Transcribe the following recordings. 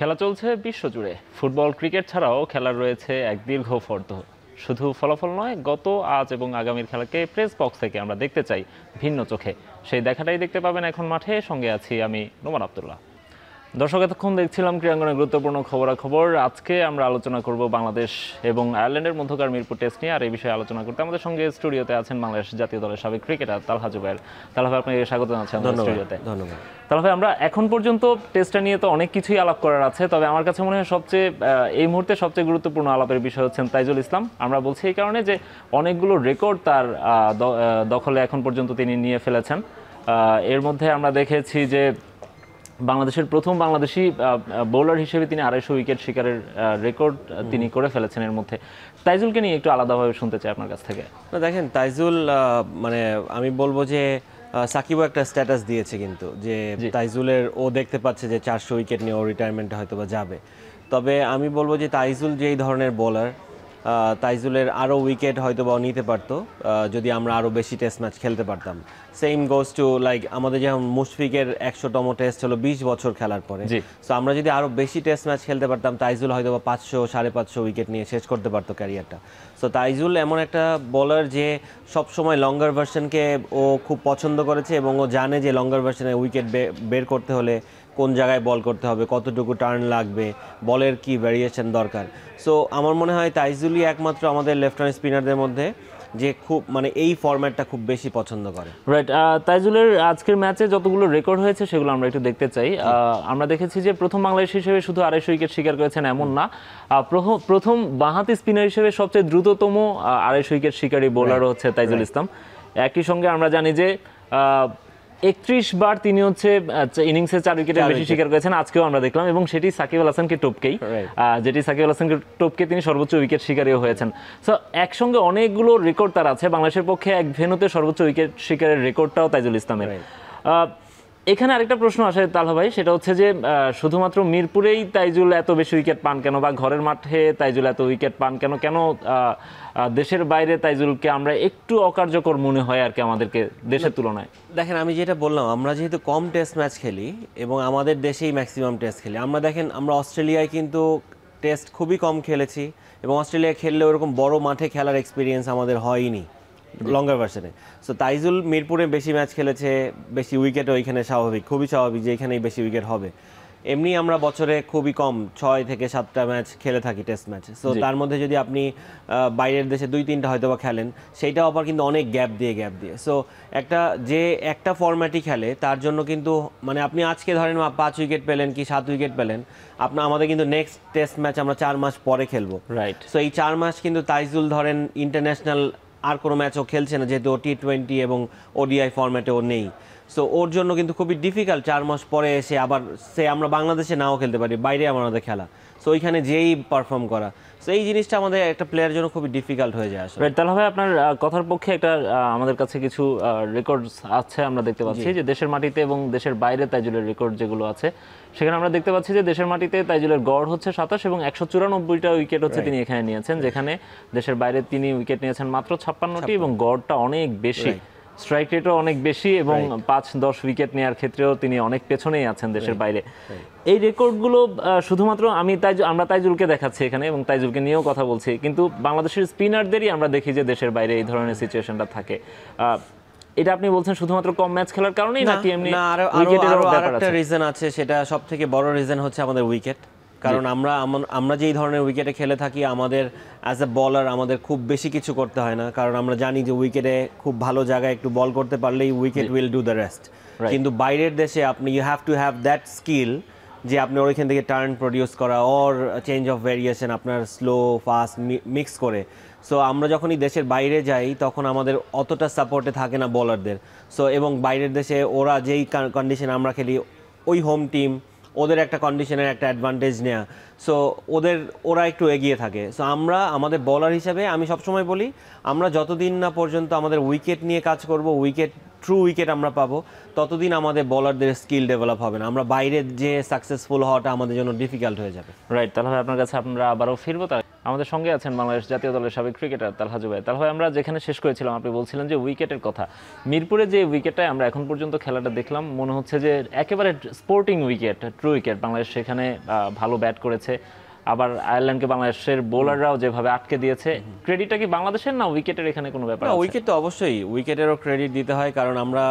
খেলা চলছে বিশ্বজুড়ে। ফুটবল, ক্রিকেট ছাড়াও খেলার রয়েছে এক দীর্ঘ ফর্দ। শুধু ফলাফল নয়, গত, আজ এবং আগামীর খেলাকে প্রেস বক্স থেকে আমরা দেখতে চাই ভিন্ন চোখে। সেই দেখাটাই দেখতে পাবেন এখন মাঠে। সঙ্গে আছি আমি, নোমান আব্দুল্লাহ। দর্শক, এতক্ষণ দেখছিলাম ক্রীড়াঙ্গনের গুরুত্বপূর্ণ খবরাখবর। আজকে আমরা আলোচনা করব বাংলাদেশ এবং আয়ারল্যান্ডের মধ্যকার মিরপুর টেস্ট নিয়ে। আর এই বিষয়ে আলোচনা করতে আমাদের সঙ্গে স্টুডিওতে আছেন বাংলাদেশ জাতীয় দলের সাবেক ক্রিকেটার তালহা জুবায়ের। তালহা ভাই, আপনাকে স্বাগত জানাচ্ছি আমাদের স্টুডিওতে। ধন্যবাদ। তালহা ভাই, আমরা এখন পর্যন্ত টেস্টটা নিয়ে তো অনেক কিছুই আলাপ করার আছে, তবে আমার কাছে মনে হয় এই মুহূর্তে সবচেয়ে গুরুত্বপূর্ণ আলাপের বিষয় হচ্ছেন তাইজুল ইসলাম। আমরা বলছি এই কারণে যে অনেকগুলো রেকর্ড তার দখলে এখন পর্যন্ত তিনি নিয়ে ফেলেছেন। এর মধ্যে আমরা দেখেছি যে বাংলাদেশের প্রথম বাংলাদেশি বোলার হিসেবে তিনি 250 উইকেট শিকারের রেকর্ড তিনি করে ফেলেছেন। এর মধ্যে তাইজুলকে নিয়ে একটু আলাদাভাবে শুনতে চাই আপনার কাছ থেকে। দেখেন, তাইজুল মানে আমি বলবো যে সাকিবও একটা স্ট্যাটাস দিয়েছে কিন্তু, যে তাইজুলের ও দেখতে পাচ্ছে যে 400 উইকেট নিয়ে ও রিটায়ারমেন্টে হয়তো বা যাবে। তবে আমি বলবো যে তাইজুল যেই ধরনের বোলার, তাইজুলের আরও উইকেট হয়তো বা নিতে পারতো যদি আমরা আরও বেশি টেস্ট ম্যাচ খেলতে পারতাম। সেম গোজ টু লাইক আমাদের যেমন মুশফিকের 100তম টেস্ট হলো 20 বছর খেলার পরে। সো আমরা যদি আরও বেশি টেস্ট ম্যাচ খেলতে পারতাম, তাইজুল হয়তো বা 500 550 উইকেট নিয়ে শেষ করতে পারতো ক্যারিয়ারটা। সো তাইজুল এমন একটা বোলার যে সবসময় লঙ্গার ভার্সনকে ও খুব পছন্দ করেছে, এবং ও জানে যে লঙ্গার ভার্সনে উইকেট বের করতে হলে কোন জায়গায় বল করতে হবে, কতটুকু টার্ন লাগবে, বলের কি ভ্যারিয়েশন দরকার। সো আমার মনে হয় তাইজুলই একমাত্র আমাদের লেফট হ্যান্ড স্পিনারদের মধ্যে যে খুব মানে এই ফরম্যাটটা খুব বেশি পছন্দ করে। রাইট। তাইজুলের আজকের ম্যাচে যতগুলো রেকর্ড হয়েছে সেগুলো আমরা একটু দেখতে চাই। আমরা দেখেছি যে প্রথম বাংলাদেশ হিসেবে শুধু 250 উইকেট শিকার করেছেন এমন না, প্রথম বাঁহাতি স্পিনার হিসেবে সবচেয়ে দ্রুততম 250 উইকেট শিকারী বোলার হচ্ছে তাইজুল ইসলাম। একই সঙ্গে আমরা জানি যে 31 বার তিনি ইনিংসে 4 উইকেটের বেশি শিকার করেছেন, আজকেও আমরা দেখলাম, এবং সেটি সাকিব আল হাসানকে টপকে তিনি সর্বোচ্চ উইকেট শিকারীও হয়েছেন। সো একসঙ্গে অনেকগুলো রেকর্ড তার আছে। বাংলাদেশের পক্ষে এক ভেন্যুতে সর্বোচ্চ উইকেট শিকারের রেকর্ডটাও তাইজুল ইসলামের। এখানে আরেকটা প্রশ্ন আসে তালহা ভাই, সেটা হচ্ছে যে শুধুমাত্র মিরপুরেই তাইজুল এত বেশি উইকেট পান কেন, বা ঘরের মাঠে তাইজুল এত উইকেট পান কেন, দেশের বাইরে তাইজুলকে আমরা একটু অকার্যকর মনে হয় আর কি আমাদেরকে দেশের তুলনায়? দেখেন, আমি যেটা বললাম, আমরা যেহেতু কম টেস্ট ম্যাচ খেলি এবং আমাদের দেশেই ম্যাক্সিমাম টেস্ট খেলি। আমরা অস্ট্রেলিয়ায় কিন্তু টেস্ট খুবই কম খেলেছি, এবং অস্ট্রেলিয়ায় খেললে ওরকম বড় মাঠে খেলার এক্সপিরিয়েন্স আমাদের হয়নি লঙ্গার ভার্সনে। সো তাইজুল মিরপুরে বেশি ম্যাচ খেলেছে, বেশি উইকেটও ওইখানে স্বাভাবিক, খুবই স্বাভাবিক যে এখানেই বেশি উইকেট হবে। এমনি আমরা বছরে খুবই কম 6 থেকে 7টা ম্যাচ খেলে থাকি টেস্ট ম্যাচ। সো তার মধ্যে যদি আপনি বাইরের দেশে 2-3টা হয়তো বা খেলেন, সেইটাও আবার কিন্তু অনেক গ্যাপ দিয়ে। সো একটা ফরম্যাটই খেলে তার জন্য কিন্তু মানে আপনি আজকে ধরেন 5 উইকেট পেলেন কি 7 উইকেট পেলেন, আমাদের কিন্তু নেক্সট টেস্ট ম্যাচ আমরা 4 মাস পরে খেলবো। রাইট। সো এই 4 মাস কিন্তু তাইজুল ধরেন ইন্টারন্যাশনাল আর কোনো ম্যাচও খেলছে না, যেহেতু ও T20 এবং ODI ফরম্যাটে ও নেই। সো ওর জন্য কিন্তু খুবই ডিফিকাল্ট 4 মাস পরে এসে আবার আমরা বাংলাদেশে নাও খেলতে পারি, বাইরে আমাদের খেলা, সো ওইখানে যেই পারফর্ম করা। সো এই জিনিসটা আমাদের একটা প্লেয়ারের জন্য খুবই ডিফিকাল্ট হয়ে যায় আসলে। রাইট। তাহলে ভাই, আপনার কথার পক্ষে একটা আমাদের কাছে কিছু রেকর্ডস আছে, আমরা দেখতে পাচ্ছি যে দেশের মাটিতে এবং দেশের বাইরে তাইজুলের রেকর্ড যেগুলো আছে, সেখানে আমরা দেখতে পাচ্ছি যে দেশের মাটিতে তাইজুলের গড় হচ্ছে 27 এবং 194টা উইকেট তিনি এখানে নিয়েছেন, যেখানে দেশের বাইরে তিনি উইকেট নিয়েছেন মাত্র 56টি, এবং গড়টা অনেক বেশি, স্ট্রাইক রেটও অনেক বেশি, এবং 5-10 উইকেট নেওয়ার ক্ষেত্রেও তিনি অনেক পেছনেই আছেন দেশের বাইরে। এই রেকর্ডগুলো শুধুমাত্র আমরা তাইজুলকে দেখাচ্ছি এখানে এবং তাইজুলকে নিয়েও কথা বলছি, কিন্তু বাংলাদেশের স্পিনারদেরই আমরা দেখি যে দেশের বাইরে এই ধরনের সিচুয়েশনটা থাকে। এটা আপনি বলছেন শুধুমাত্র কম ম্যাচ খেলার কারণেই নাকি এমনি উইকেটেরও ব্যাপার আছে? আরেকটা রিজন আছে, সেটা সবথেকে বড় রিজন হচ্ছে আমাদের উইকেট। কারণ আমরা যেই ধরনের উইকেটে খেলে থাকি, আমাদের অ্যাজ এ বলার আমাদের খুব বেশি কিছু করতে হয় না, কারণ আমরা জানি যে উইকেটে খুব ভালো জায়গায় একটু বল করতে পারলেই wicket will do the rest. কিন্তু বাইরের দেশে you have to have that skill যে আপনি ওইখান থেকে টার্ন প্রডিউস করা অর চেঞ্জ অফ ভেরিয়েশন আপনার স্লো ফাস্ট মিক্স করে। সো আমরা যখনই দেশের বাইরে যাই তখন আমাদের অতটা সাপোর্টে থাকে না বোলারদের। সো এবং বাইরের দেশে ওরা যেই কন্ডিশনে আমরা খেলি, ওই হোম টিম, ওদের একটা কন্ডিশনের একটা অ্যাডভান্টেজ নেয়া, সো ওরা একটু এগিয়ে থাকে। সো আমাদের বোলার হিসেবে আমি সবসময় বলি, আমরা যতদিন না পর্যন্ত আমাদের উইকেট নিয়ে কাজ করব, ট্রু উইকেট আমরা পাবো, ততদিন আমাদের বোলারদের স্কিল ডেভেলপ হবে না। আমরা বাইরে যে সাকসেসফুল হওয়াটা আমাদের জন্য ডিফিকাল্ট হয়ে যাবে। রাইট। তাহলে আপনার কাছে আমরা আবারও ফিরবো। আমাদের সঙ্গে আছেন বাংলাদেশ জাতীয় দলের সাবেক ক্রিকেটার তালহা জুবায়ের। তালহা ভাই, আমরা যেখানে শেষ করেছিলাম আপনি বলছিলেন যে উইকেটের কথা। মিরপুরে যে উইকেটটায় আমরা এখন পর্যন্ত খেলাটা দেখলাম, মনে হচ্ছে যে একেবারে sporting wicket, true wicket. Bangladesh সেখানে ভালো ব্যাট করেছে, আবার আয়ারল্যান্ডকে বাংলাদেশের বোলাররাও যেভাবে আটকে দিয়েছে, ক্রেডিটটা কি বাংলাদেশের না উইকেটের এখানে কোনো ব্যাপার না, আছে? উইকেট তো অবশ্যই, উইকেটেরও ক্রেডিট দিতে হয়, কারণ আমরা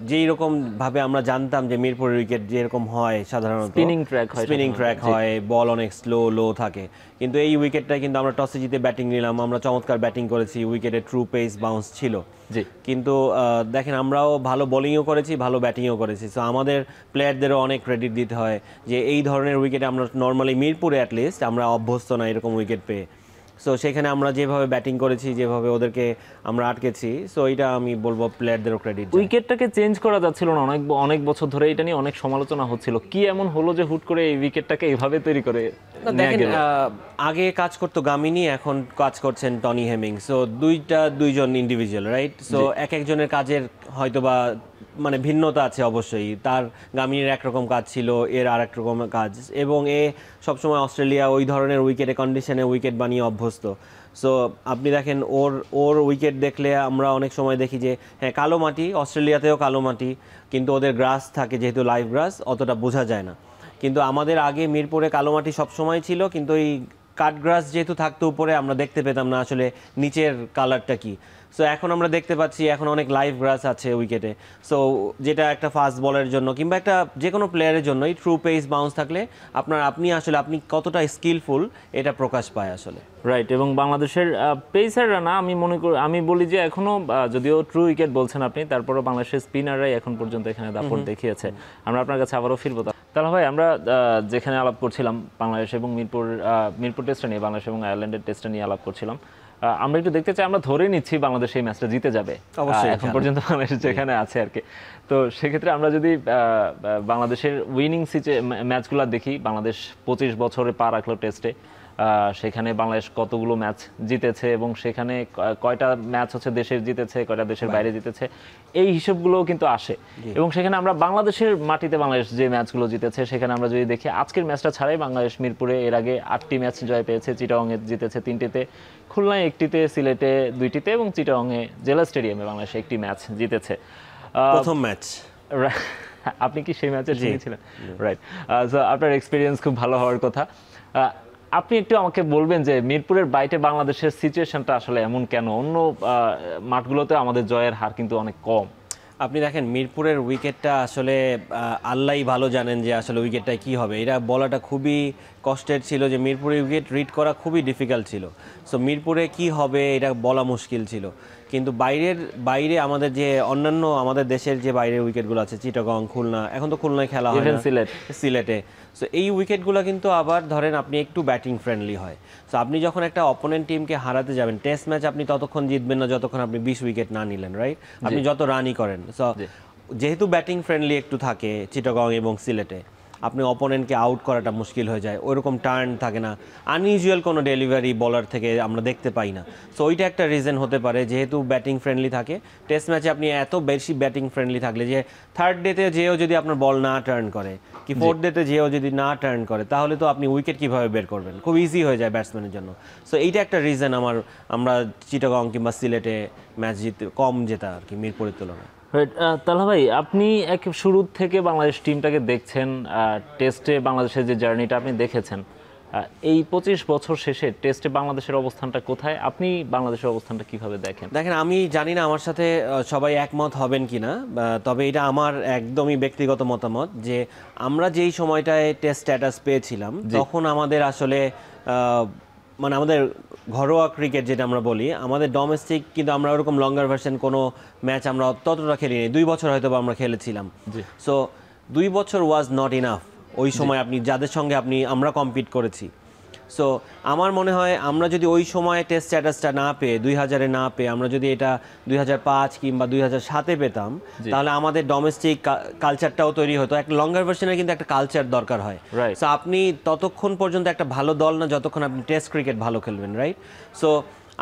যেই রকম ভাবে আমরা জানতাম যে মিরপুরের উইকেট যেরকম হয় সাধারণত স্পিনিং ট্র্যাক হয়, স্পিনিং ট্র্যাক হয়, বল অনেক লো থাকে, কিন্তু এই উইকেটটা কিন্তু আমরা টসে জিতে ব্যাটিং নিলাম, আমরা চমৎকার ব্যাটিং করেছি, উইকেটে ট্রু পেস বাউন্স ছিল। জি, কিন্তু দেখেন আমরাও ভালো বোলিংও করেছি, ভালো ব্যাটিংও করেছি, সো আমাদের প্লেয়ারদেরও অনেক ক্রেডিট দিতে হয় যে এই ধরনের উইকেটে আমরা নর্মালি মিরপুরে অ্যাটলিস্ট আমরা অভ্যস্ত না এরকম উইকেট পেয়ে। সো সেখানে আমরা যেভাবে ব্যাটিং করেছি, যেভাবে ওদেরকে আমরা আটকেছি, সো এটা আমি বলবো প্লেয়ারদেরও ক্রেডিট। উইকেটটাকে চেঞ্জ করা যাচ্ছিল না অনেক বছর ধরে, এটা নিয়ে অনেক সমালোচনা হচ্ছিল। কি এমন হলো যে হুট করে এই উইকেটটাকে এইভাবে তৈরি করে দেখেন, আগে কাজ করতো গামিনী, এখন কাজ করছেন টনি হেমিং, সো দুইজন ইন্ডিভিজুয়াল, রাইট? সো এক একজনের কাজের হয়তোবা মানে ভিন্নতা আছে অবশ্যই। তার গামিনীর একরকম কাজ ছিল, এর আর এক রকম কাজ, এবং এ সবসময় অস্ট্রেলিয়া ওই ধরনের উইকেটে কন্ডিশনে উইকেট বানিয়ে অভ্যস্ত। সো আপনি দেখেন ওর উইকেট দেখলে আমরা অনেক সময় দেখি যে হ্যাঁ কালো মাটি, অস্ট্রেলিয়াতেও কালো মাটি, কিন্তু ওদের গ্রাস থাকে যেহেতু লাইভ গ্রাস, অতটা বোঝা যায় না। কিন্তু আমাদের আগে মিরপুরে কালো মাটি সবসময় ছিল, কিন্তু এই কাঠগ্রাস যেহেতু থাকতো উপরে, আমরা দেখতে পেতাম না আসলে নিচের কালারটা কি। সো এখন আমরা দেখতে পাচ্ছি এখন অনেক লাইভ গ্রাস আছে উইকেটে, সো যেটা একটা ফাস্ট বলের জন্য কিংবা একটা যে কোনো প্লেয়ারের জন্যই ট্রু পেস বাউন্স থাকলে আপনি কতটা স্কিলফুল এটা প্রকাশ পায় আসলে। রাইট। এবং বাংলাদেশের পেসাররা না, আমি বলি যে এখনো যদিও ট্রু উইকেট বলছেন আপনি, তারপরও বাংলাদেশের স্পিনাররাই এখন পর্যন্ত এখানে দাপট দেখিয়েছে। আমরা আপনার কাছে আবারও ফিরবো। তাহলে ভাই, আমরা যেখানে আলাপ করছিলাম বাংলাদেশ এবং মিরপুর টেস্টটা নিয়ে, বাংলাদেশ এবং আয়ারল্যান্ডের টেস্টটা নিয়ে আলাপ করছিলাম, আমরা একটু দেখতে চাই, আমরা ধরে নিচ্ছি বাংলাদেশ এই ম্যাচটা জিতে যাবে এখন পর্যন্ত বাংলাদেশ যেখানে আছে আর কি। তো সেক্ষেত্রে আমরা যদি বাংলাদেশের উইনিং ম্যাচগুলো দেখি, বাংলাদেশ 25 বছরে পা রাখলো টেস্টে, সেখানে বাংলাদেশ কতগুলো ম্যাচ জিতেছে এবং সেখানে কয়টা ম্যাচ হচ্ছে দেশের জিতেছে, কয়টা দেশের বাইরে জিতেছে, এই হিসাবগুলোও কিন্তু আসে। এবং সেখানে আমরা বাংলাদেশের মাটিতে বাংলাদেশ যে ম্যাচগুলো জিতেছে, সেখানে আমরা যদি দেখি আজকের ম্যাচটা ছাড়াই বাংলাদেশ মিরপুরে এর আগে 8টি ম্যাচ জয় পেয়েছে, চিটাগংয়ে জিতেছে 3টিতে, খুলনায় 1টিতে, সিলেটে 2টিতে এবং চিটাগংয়ে জেলা স্টেডিয়ামে বাংলাদেশ 1টি ম্যাচ জিতেছে। প্রথম ম্যাচ আপনি কি সেই ম্যাচে জিতেছিলেন? রাইট। আপনার এক্সপিরিয়েন্স খুব ভালো হওয়ার কথা। আপনি একটু আমাকে বলবেন যে মিরপুরের বাইরে বাংলাদেশের সিচুয়েশনটা আসলে এমন কেন? অন্য মাঠগুলোতে আমাদের জয়ের হার কিন্তু অনেক কম। আপনি দেখেন মিরপুরের উইকেটটা আসলে আল্লাহই ভালো জানেন যে আসলে উইকেটটায় কী হবে। এটা বলাটা খুবই কষ্টের ছিল যে মিরপুরের উইকেট রিড করা খুবই ডিফিকাল্ট ছিল। সো মিরপুরে কি হবে এটা বলা মুশকিল ছিল। কিন্তু বাইরে আমাদের যে অন্যান্য আমাদের দেশের যে বাইরের উইকেটগুলো আছে, চিটাগং, খুলনা, এখন তো খুলনায় খেলা হয় না, সিলেটে, সো এই উইকেটগুলো কিন্তু আবার ধরেন আপনি একটু ব্যাটিং ফ্রেন্ডলি হয়। সো আপনি যখন একটা অপোনেন্ট টিমকে হারাতে যাবেন, টেস্ট ম্যাচ আপনি ততক্ষণ জিতবেন না যতক্ষণ আপনি 20 উইকেট না নিলেন, রাইট? আপনি যত রানই করেন। সো যেহেতু ব্যাটিং ফ্রেন্ডলি একটু থাকে চিটাগং এবং সিলেটে, আপনি অপোনেন্টকে আউট করাটা মুশকিল হয়ে যায়, ওইরকম টার্ন থাকে না, আনইউজুয়াল কোনো ডেলিভারি বলার থেকে আমরা দেখতে পাই না। সো ওইটা একটা রিজন হতে পারে, যেহেতু ব্যাটিং ফ্রেন্ডলি থাকে টেস্ট ম্যাচে আপনি এত বেশি ব্যাটিং ফ্রেন্ডলি থাকলে যে থার্ড ডেতে যেও যদি আপনার বল না টার্ন করে, কি ফোর্থ ডেতে যেও যদি না টার্ন করে, তাহলে তো আপনি উইকেট কীভাবে বের করবেন? খুব ইজি হয়ে যায় ব্যাটসম্যানের জন্য। সো এইটা একটা রিজন আমরা চিটাগং কিংবা সিলেটে ম্যাচ কম জেতা আর কি মিরপুরের তুলনায়। তাহলে ভাই, আপনি শুরু থেকে বাংলাদেশ টিমটাকে দেখছেন, টেস্টে বাংলাদেশের যে জার্নিটা আপনি দেখেছেন, এই 25 বছর শেষে টেস্টে বাংলাদেশের অবস্থানটা কোথায়? আপনি বাংলাদেশের অবস্থানটা কিভাবে দেখেন? আমি জানি না আমার সাথে সবাই একমত হবেন কিনা, তবে এটা আমার একদমই ব্যক্তিগত মতামত যে আমরা যেই সময়টায় টেস্ট স্ট্যাটাস পেয়েছিলাম, তখন আমাদের আসলে মানে আমাদের ঘরোয়া ক্রিকেট যেটা আমরা বলি, আমাদের ডোমেস্টিক, কিন্তু আমরা ওরকম লঙ্গার ভার্সন কোনো ম্যাচ আমরা ততটা খেলিনি। 2 বছর হয়তো আমরা খেলেছিলাম। সো 2 বছর ওয়াজ নট ইনাফ ওই সময় আপনি যাদের সঙ্গে আমরা কম্পিট করেছি। সো আমার মনে হয় আমরা যদি ওই সময় টেস্ট স্ট্যাটাসটা না পেয়ে, 2000-এ না পেয়ে, আমরা যদি এটা 2005 কিংবা 2007-এ পেতাম, তাহলে আমাদের ডোমেস্টিক কালচারটাও তৈরি হতো। একটা লঙ্গার ভার্সনের কিন্তু একটা কালচার দরকার হয়। সো আপনি ততক্ষণ পর্যন্ত একটা ভালো দল না যতক্ষণ আপনি টেস্ট ক্রিকেট ভালো খেলবেন, রাইট? সো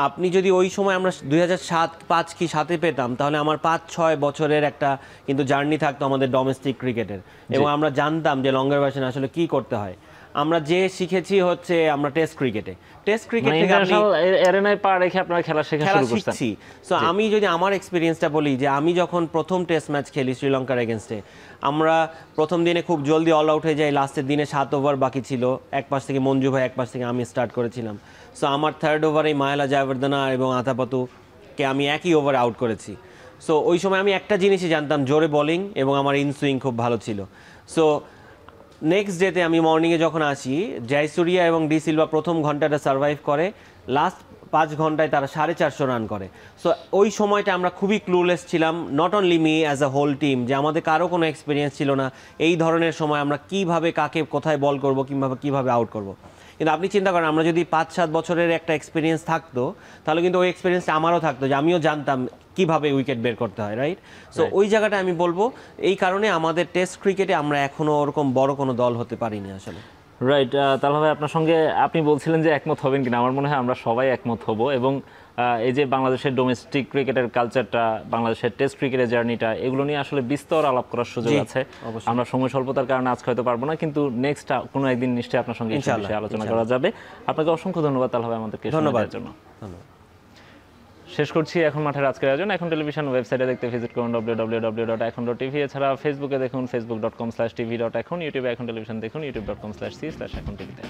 আপনি যদি ওই সময় আমরা 2007-5 কি 7-এ পেতাম, তাহলে আমার 5-6 বছরের একটা কিন্তু জার্নি থাকতো আমাদের ডোমেস্টিক ক্রিকেটের, এবং আমরা জানতাম যে লঙ্গার ভার্সন আসলে কী করতে হয়। আমরা যে শিখেছি হচ্ছে আমরা টেস্ট ক্রিকেটে থেকে আপনি ইন্টারন্যাশনাল এরেনায় পা রেখে আপনারা খেলা শেখা খেলা শুরু করছেন। শিখছি। সো আমি যদি আমার এক্সপিরিয়েন্সটা বলি যে আমি যখন প্রথম টেস্ট ম্যাচ খেলি শ্রীলঙ্কার এগেনস্টে, আমরা প্রথম দিনে খুব জলদি অল আউট হয়ে যাই, লাস্টের দিনে 7 ওভার বাকি ছিল, এক পাশ থেকে মঞ্জু ভাই, এক পাশ থেকে আমি স্টার্ট করেছিলাম। সো আমার থার্ড ওভারে মাহেলা জয়বর্ধনা এবং আতাপাতুকে আমি একই ওভারে আউট করেছি। সো ওই সময় আমি একটা জিনিসই জানতাম, জোরে বোলিং এবং আমার ইনসুইং খুব ভালো ছিল। সো নেক্সট ডেতে আমি মর্নিংয়ে যখন আসি, জয়সুরিয়া এবং ডি সিলভা প্রথম ঘন্টাটা সার্ভাইভ করে, লাস্ট 5 ঘন্টায় তারা 450 রান করে। সো ওই সময়টা আমরা খুবই ক্লুলেস ছিলাম, not only me as a whole team, যে আমাদের কারো কোনো এক্সপিরিয়েন্স ছিল না এই ধরনের সময় আমরা কিভাবে কাকে কোথায় বল করব কিভাবে আউট করব। কিন্তু আপনি চিন্তা করেন, আমরা যদি 5-7 বছরের একটা এক্সপিরিয়েন্স থাকতো, তাহলে কিন্তু ওই এক্সপিরিয়েন্সটা আমারও থাকতো, যে আমিও জানতাম কিভাবে উইকেট বের করতে হয়, রাইট? সো ওই জায়গাটা আমি বলবো এই কারণে আমাদের টেস্ট ক্রিকেটে আমরা এখনো ওরকম বড় কোনো দল হতে পারিনি আসলে। রাইট। তাহলে ভাই আপনার সঙ্গে আপনি বলছিলেন যে একমত হবেন কিনা, আমার মনে হয় আমরা সবাই একমত হব। এবং এই যে বাংলাদেশের ডোমেস্টিক ক্রিকেটের কালচারটা, বাংলাদেশের টেস্ট ক্রিকেটের জার্নিটা, এগুলো নিয়ে আসলে বিস্তর আলাপ করার সুযোগ আছে। আমরা সময় স্বল্পতার কারণে আজকে হয়তো পারবো না, কিন্তু নেক্সট কোনো একদিন নিশ্চয়ই আপনার সঙ্গে এই বিষয়ে আলোচনা করা যাবে। আপনাকে অসংখ্য ধন্যবাদ তাহলে ভাই আমাদেরকে সময় দেওয়ার জন্য। ধন্যবাদ। শেষ করছি এখন মাঠের আজকের আয়োজন। এখন টেলিভিশন ওয়েবসাইটে দেখতে ভিজিট করুন www.ekhon.tv। এছাড়া ফেসবুকে দেখুন facebook.com/tv.ekhon, ইউটিউবে এখন টেলিভিশন দেখুন youtube.com/c/ekhon tv তে।